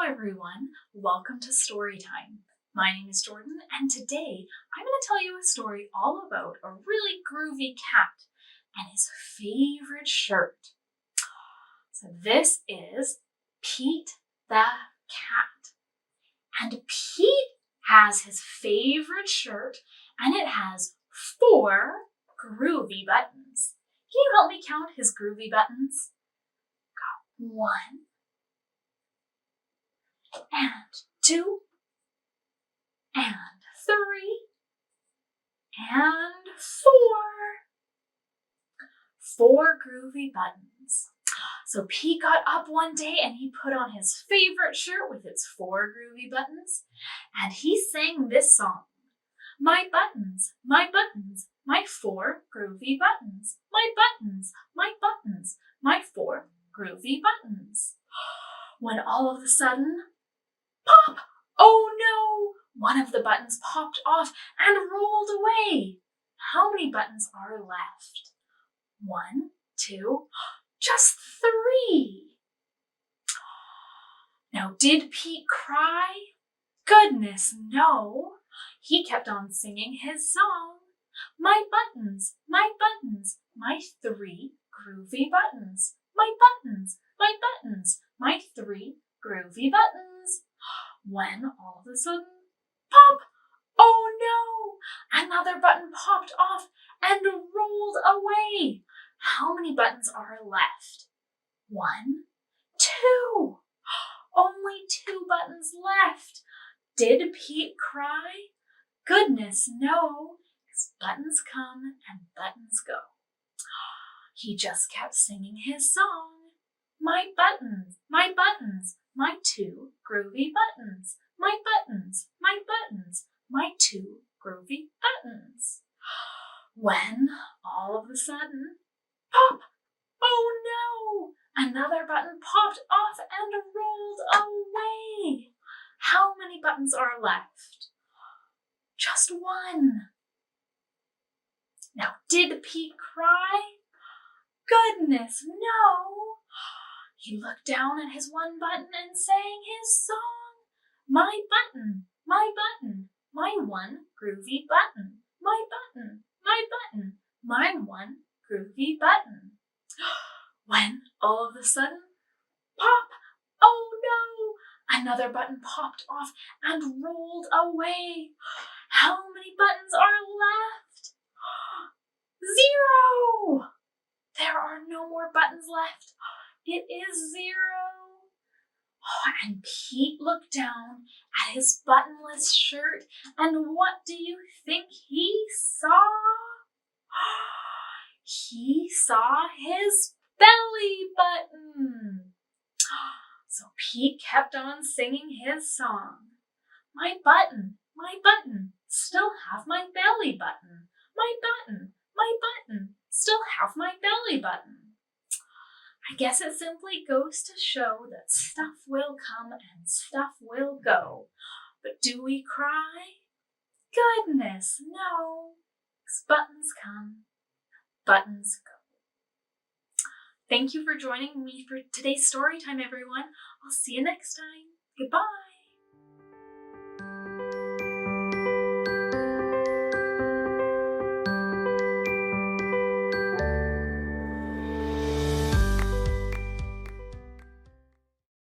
everyone, welcome to Storytime. My name is Jordyn, and today I'm going to tell you a story all about a really groovy cat and his favorite shirt. So this is Pete the cat, and Pete has his favorite shirt and it has 4 groovy buttons. Can you help me count his groovy buttons? Got 1 and 2 and 3 and 4 groovy buttons. So Pete got up one day and he put on his favorite shirt with its 4 groovy buttons, and he sang this song. My buttons, my 4 groovy buttons. My buttons, my 4 groovy buttons. When all of a sudden, pop! Oh no! One of the buttons popped off and rolled away. How many buttons are left? 1, 2, just 3. Now, did Pete cry? Goodness, no. He kept on singing his song. My buttons, my 3 groovy buttons. My buttons, my 3 groovy buttons. When all of a sudden, pop! Oh no! Another button popped off and rolled away. How many buttons are left? 1, 2. Only 2 buttons left. Did Pete cry? Goodness, no. 'Cause buttons come and buttons go. He just kept singing his song. My buttons, my 2 groovy buttons. My buttons, my 2 groovy buttons. When all of a sudden, pop! Oh no! Another button popped off and rolled away. How many buttons are left? Just 1. Now, did Pete cry? Goodness, no! He looked down at his 1 button and sang his song. My button, my 1 groovy button. My button, my 1 groovy button. When all of a sudden, pop! Oh no! Another button popped off and rolled away. How many buttons are left? 0! There are no more buttons left. It is 0. Oh, and Pete looked down at his buttonless shirt, and what do you think he saw? He saw his belly button. So Pete kept on singing his song. My button, still have my belly button. My button, still have my belly button. I guess it simply goes to show that stuff will come and stuff will go. But do we cry? Goodness, no. 'Cause buttons come, buttons go. Thank you for joining me for today's story time, everyone. I'll see you next time. Goodbye.